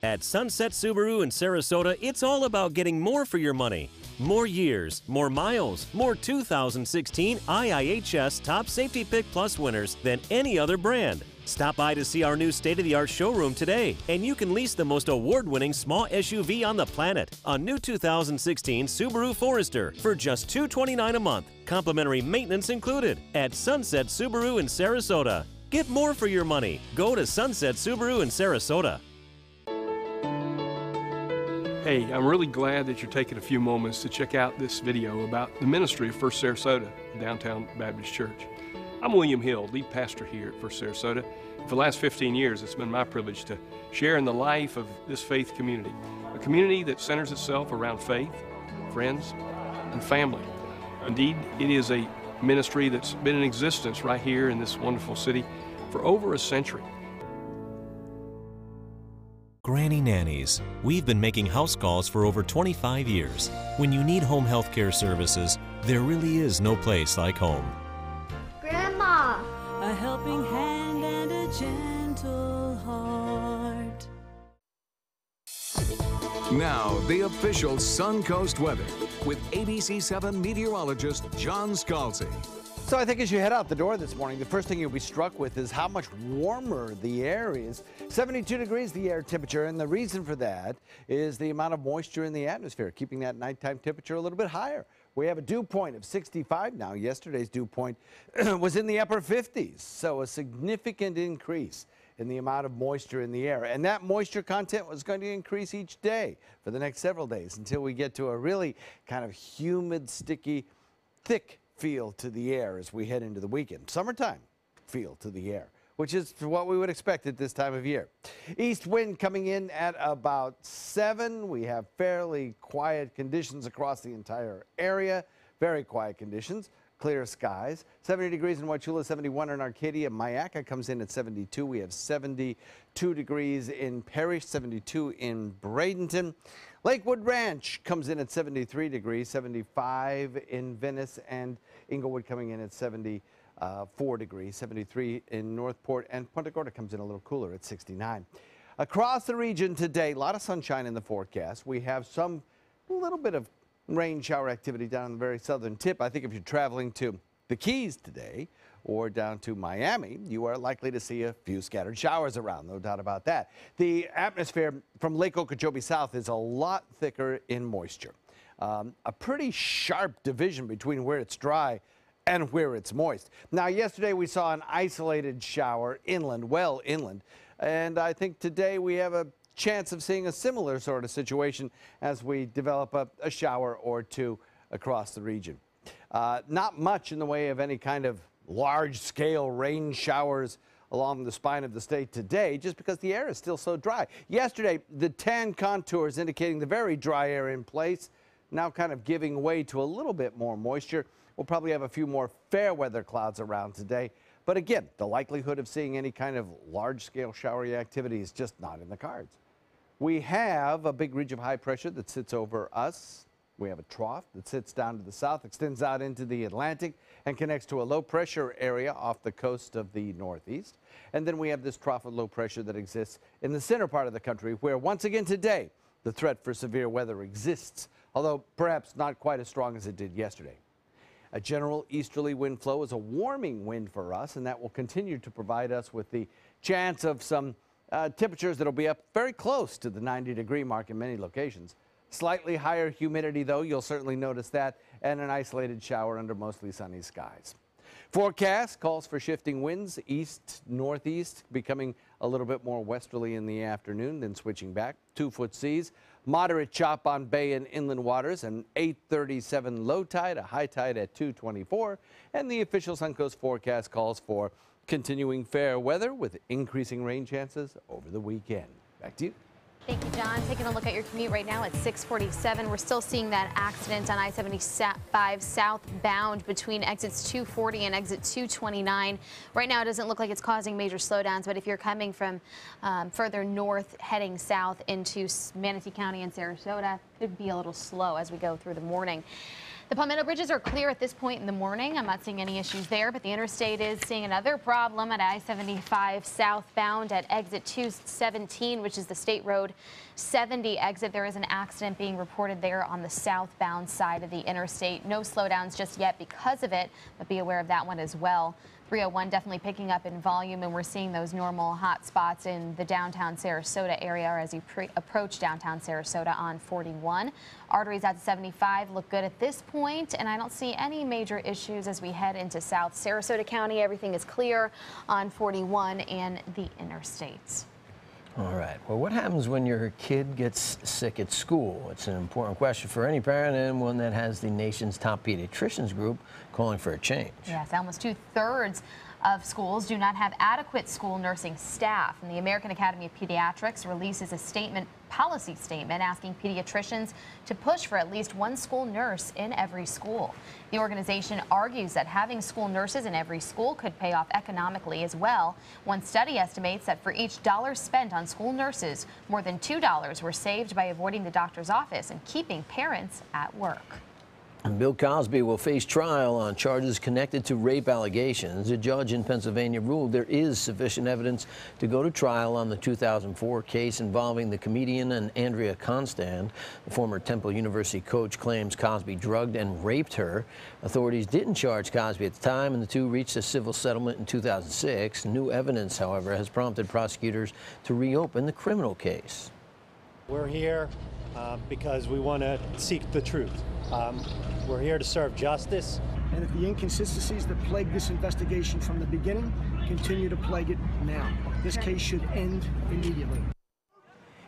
At Sunset Subaru in Sarasota, it's all about getting more for your money. More years, more miles, more 2016 IIHS Top Safety Pick Plus winners than any other brand. Stop by to see our new state-of-the-art showroom today, and you can lease the most award-winning small SUV on the planet, a new 2016 Subaru Forester, for just $229 a month, complimentary maintenance included, at Sunset Subaru in Sarasota. Get more for your money. Go to Sunset Subaru in Sarasota. Hey, I'm really glad that you're taking a few moments to check out this video about the ministry of First Sarasota, Downtown Baptist Church. I'm William Hill, lead pastor here at First Sarasota. For the last 15 years, it's been my privilege to share in the life of this faith community, a community that centers itself around faith, friends, and family. Indeed, it is a ministry that's been in existence right here in this wonderful city for over a century. Granny Nannies. We've been making house calls for over 25 years. When you need home health care services, there really is no place like home. Grandma! A helping hand and a gentle heart. Now, the official Suncoast weather with ABC7 meteorologist John Scalzi. So I think as you head out the door this morning, the first thing you'll be struck with is how much warmer the air is. 72 degrees the air temperature, and the reason for that is the amount of moisture in the atmosphere, keeping that nighttime temperature a little bit higher. We have a dew point of 65 now. Yesterday's dew point was in the upper 50s, so a significant increase in the amount of moisture in the air. And that moisture content was going to increase each day for the next several days until we get to a really kind of humid, sticky, thick feel to the air as we head into the weekend. Summertime feel to the air, which is what we would expect at this time of year. East wind coming in at about 7. We have fairly quiet conditions across the entire area. Very quiet conditions. Clear skies. 70 degrees in Wauchula, 71 in Arcadia. Mayaca comes in at 72. We have 72 degrees in Parrish, 72 in Bradenton. Lakewood Ranch comes in at 73 degrees, 75 in Venice, and Inglewood coming in at 74 degrees, 73 in Northport, and Punta Gorda comes in a little cooler at 69. Across the region today, a lot of sunshine in the forecast. We have a little bit of rain shower activity down in the very southern tip. I think if you're traveling to the Keys today or down to Miami, you are likely to see a few scattered showers around, no doubt about that. The atmosphere from Lake Okeechobee south is a lot thicker in moisture. A pretty sharp division between where it's dry and where it's moist. Now, yesterday we saw an isolated shower inland, well inland, and I think today we have a chance of seeing a similar sort of situation as we develop a shower or two across the region. Not much in the way of any kind of large-scale rain showers along the spine of the state today, just because the air is still so dry. Yesterday, the tan contours indicating the very dry air in place now kind of giving way to a little bit more moisture. We'll probably have a few more fair weather clouds around today. But again, the likelihood of seeing any kind of large-scale showery activity is just not in the cards. We have a big ridge of high pressure that sits over us. We have a trough that sits down to the south, extends out into the Atlantic, and connects to a low pressure area off the coast of the Northeast. And then we have this trough of low pressure that exists in the center part of the country, where once again today, the threat for severe weather exists, although perhaps not quite as strong as it did yesterday. A general easterly wind flow is a warming wind for us, and that will continue to provide us with the chance of some temperatures that will be up very close to the 90-degree mark in many locations. Slightly higher humidity, though, you'll certainly notice that, and an isolated shower under mostly sunny skies. Forecast calls for shifting winds, east-northeast, becoming a little bit more westerly in the afternoon, then switching back. 2-foot seas, moderate chop on bay and inland waters, an 8:37 low tide, a high tide at 2:24, and the official Suncoast forecast calls for continuing fair weather with increasing rain chances over the weekend. Back to you. Thank you, John. Taking a look at your commute right now at 6:47. We're still seeing that accident on I-75 southbound between exits 240 and exit 229. Right now, it doesn't look like it's causing major slowdowns, but if you're coming from further north heading south into Manatee County and Sarasota, it could be a little slow as we go through the morning. The Palmetto bridges are clear at this point in the morning. I'm not seeing any issues there, but the interstate is seeing another problem at I-75 southbound at exit 217, which is the State Road 70 exit. There is an accident being reported there on the southbound side of the interstate. No slowdowns just yet because of it, but be aware of that one as well. 301 definitely picking up in volume, and we're seeing those normal hot spots in the downtown Sarasota area as you approach downtown Sarasota on 41. Arteries out to 75 look good at this point, and I don't see any major issues as we head into South Sarasota County. Everything is clear on 41 and the interstates. All right. Well, what happens when your kid gets sick at school? It's an important question for any parent, and one that has the nation's top pediatricians group calling for a change. Yes, almost 2/3 of schools do not have adequate school nursing staff. And the American Academy of Pediatrics releases a policy statement asking pediatricians to push for at least one school nurse in every school. The organization argues that having school nurses in every school could pay off economically as well. One study estimates that for each dollar spent on school nurses, more than $2 were saved by avoiding the doctor's office and keeping parents at work. Bill Cosby will face trial on charges connected to rape allegations. A judge in Pennsylvania ruled there is sufficient evidence to go to trial on the 2004 case involving the comedian and Andrea Constand. The former Temple University coach claims Cosby drugged and raped her. Authorities didn't charge Cosby at the time, and the two reached a civil settlement in 2006. New evidence, however, has prompted prosecutors to reopen the criminal case. We're here because we want to seek the truth. We're here to serve justice. And if the inconsistencies that plagued this investigation from the beginning continue to plague it now, this case should end immediately.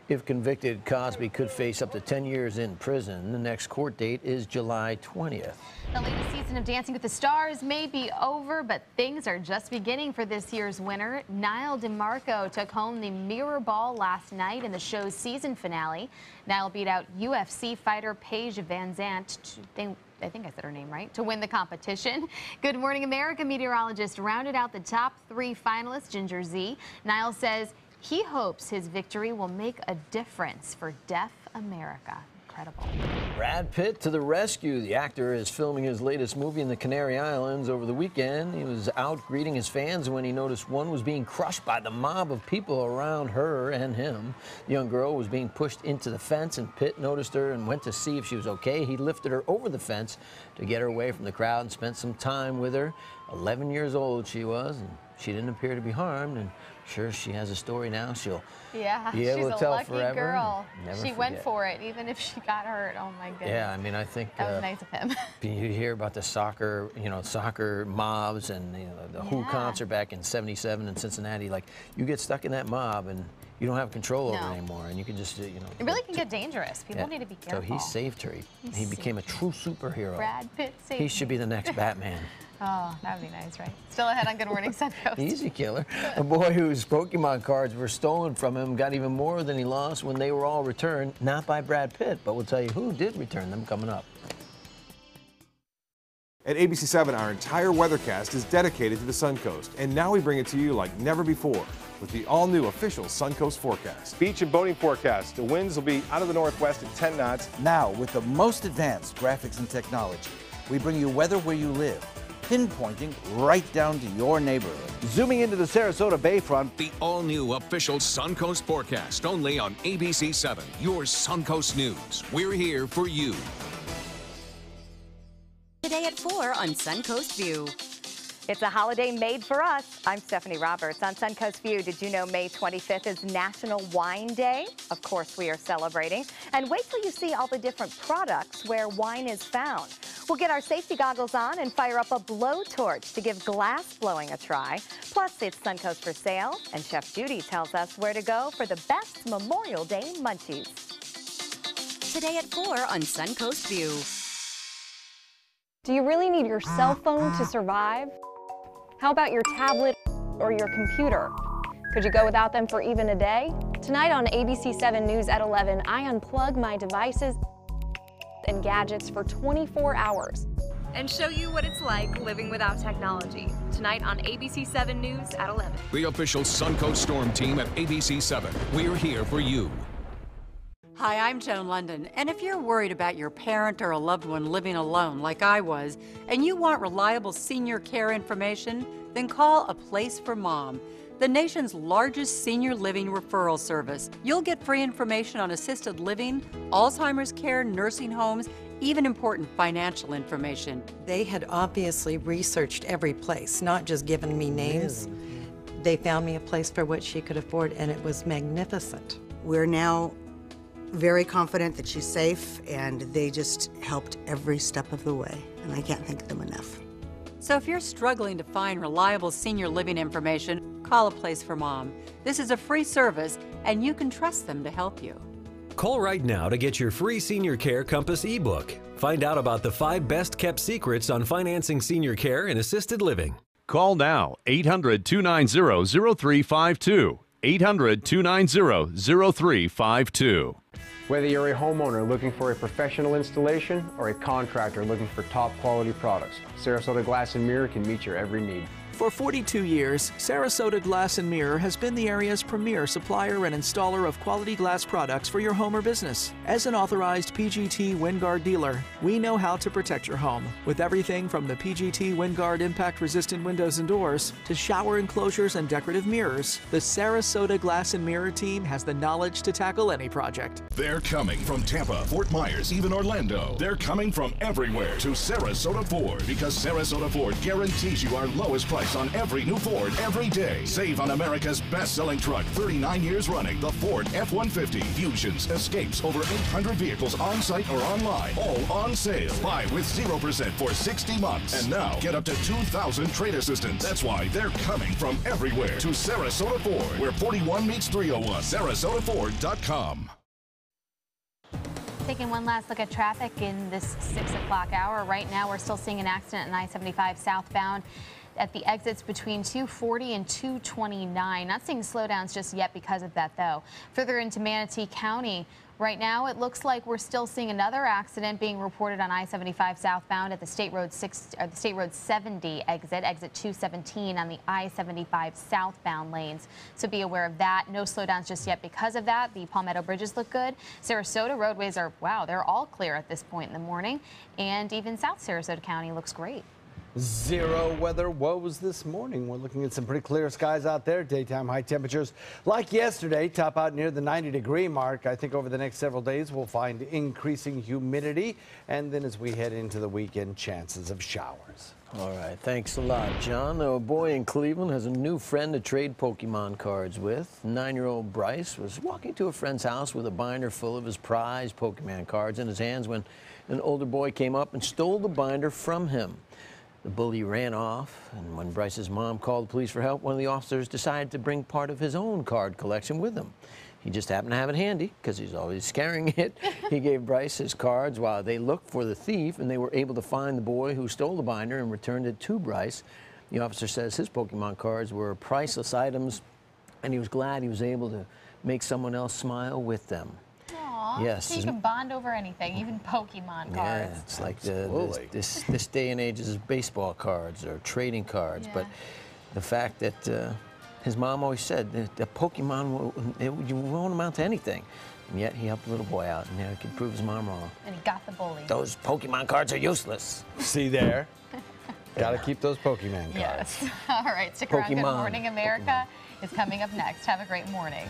If convicted, Cosby could face up to 10 years in prison. The next court date is July 20th. The latest season of Dancing with the Stars may be over, but things are just beginning for this year's winner. Niall DeMarco took home the Mirror Ball last night in the show's season finale. Niall beat out UFC fighter Paige Van Zandt, I think I said her name right, to win the competition. Good Morning America meteorologist rounded out the top 3 finalists, Ginger Z. Niall says he hopes his victory will make a difference for deaf America. Incredible. Brad Pitt to the rescue. The actor is filming his latest movie in the Canary Islands over the weekend. He was out greeting his fans when he noticed one was being crushed by the mob of people around her and him. The young girl was being pushed into the fence, and Pitt noticed her and went to see if she was okay. He lifted her over the fence to get her away from the crowd and spent some time with her. 11 years old she was, and she didn't appear to be harmed, and sure, she has a story now. She'll be able to tell forever. She's a lucky girl. She went for it, even if she got hurt. Oh my goodness. Yeah, I mean, I think that was nice of him. You hear about the soccer mobs and the Who concert back in '77 in Cincinnati. Like, you get stuck in that mob, and you don't have control over No. anymore, and you can just, you know. It really can get dangerous. People need to be careful. So he saved her. He became a true superhero. Brad Pitt saved He should be the next Batman. Oh, that would be nice, right? Still ahead on Good Morning Suncoast. Easy killer. A boy whose Pokemon cards were stolen from him got even more than he lost when they were all returned, not by Brad Pitt, but we'll tell you who did return them coming up. At ABC7, our entire weathercast is dedicated to the Suncoast, and now we bring it to you like never before with the all-new official Suncoast forecast. Beach and boating forecast. The winds will be out of the northwest at 10 knots. Now, with the most advanced graphics and technology, we bring you weather where you live, pinpointing right down to your neighborhood. Zooming into the Sarasota Bayfront, the all-new official Suncoast forecast, only on ABC7, your Suncoast News. We're here for you. Today at 4 on Suncoast View. It's a holiday made for us. I'm Stephanie Roberts. On Suncoast View, did you know May 25th is National Wine Day? Of course we are celebrating. And wait till you see all the different products where wine is found. We'll get our safety goggles on and fire up a blowtorch to give glass blowing a try. Plus, it's Suncoast for sale, and Chef Judy tells us where to go for the best Memorial Day munchies. Today at 4 on Suncoast View. Do you really need your cell phone to survive? How about your tablet or your computer? Could you go without them for even a day? Tonight on ABC7 News at 11, I unplug my devices and gadgets for 24 hours. And show you what it's like living without technology. Tonight on ABC7 News at 11. The official Suncoast Storm team at ABC7. We're here for you. Hi, I'm Joan London, and if you're worried about your parent or a loved one living alone like I was, and you want reliable senior care information, then call A Place for Mom, the nation's largest senior living referral service. You'll get free information on assisted living, Alzheimer's care, nursing homes, even important financial information. They had obviously researched every place, not just given me names. They found me a place for what she could afford, and it was magnificent. We're now very confident that she's safe, and they just helped every step of the way, and I can't thank them enough. So if you're struggling to find reliable senior living information, call A Place for Mom. This is a free service, and you can trust them to help you. Call right now to get your free Senior Care Compass ebook. Find out about the 5 best-kept secrets on financing senior care and assisted living. Call now, 800-290-0352. 800-290-0352. Whether you're a homeowner looking for a professional installation or a contractor looking for top quality products, Sarasota Glass and Mirror can meet your every need. For 42 years, Sarasota Glass and Mirror has been the area's premier supplier and installer of quality glass products for your home or business. As an authorized PGT WinGuard dealer, we know how to protect your home with everything from the PGT WinGuard impact-resistant windows and doors to shower enclosures and decorative mirrors. The Sarasota Glass and Mirror team has the knowledge to tackle any project. They're coming from Tampa, Fort Myers, even Orlando. They're coming from everywhere to Sarasota Ford, because Sarasota Ford guarantees you our lowest price on every new Ford every day. Save on America's best-selling truck, 39 years running, the Ford F-150. Fusions, Escapes, over 800 vehicles on site or online, all on sale. Buy with 0% for 60 months. And now, get up to 2,000 trade assistance. That's why they're coming from everywhere to Sarasota Ford, where 41 meets 301. SarasotaFord.com. Taking one last look at traffic in this 6 o'clock hour. Right now, we're still seeing an accident on I-75 southbound at the exits between 240 and 229. Not seeing slowdowns just yet because of that, though. Further into Manatee County, right now it looks like we're still seeing another accident being reported on I-75 southbound at the State Road 70 exit 217 on the I-75 southbound lanes. So be aware of that. No slowdowns just yet because of that. The Palmetto bridges look good. Sarasota roadways are, wow, they're all clear at this point in the morning. And even South Sarasota County looks great. Zero weather woes this morning. We're looking at some pretty clear skies out there. Daytime high temperatures like yesterday top out near the 90-degree mark. I think over the next several days we'll find increasing humidity, and then as we head into the weekend, chances of showers. All right, thanks a lot, John. A boy in Cleveland has a new friend to trade Pokemon cards with. 9-year-old Bryce was walking to a friend's house with a binder full of his prized Pokemon cards in his hands when an older boy came up and stole the binder from him. The bully ran off, and when Bryce's mom called the police for help, one of the officers decided to bring part of his own card collection with him. He just happened to have it handy because he's always carrying it. He gave Bryce his cards while they looked for the thief, and they were able to find the boy who stole the binder and returned it to Bryce. The officer says his Pokemon cards were priceless items, and he was glad he was able to make someone else smile with them. Aww, Yes. so you can bond over anything, even Pokemon cards. Yeah, it's like this day and age is baseball cards or trading cards, but the fact that his mom always said that Pokemon, you won't amount to anything. And yet he helped the little boy out, and now he could prove his mom wrong. And he got the bully. Those Pokemon cards are useless. See there? Got to keep those Pokemon cards. Yes. All right, stick around. Good Morning America is coming up next. Have a great morning.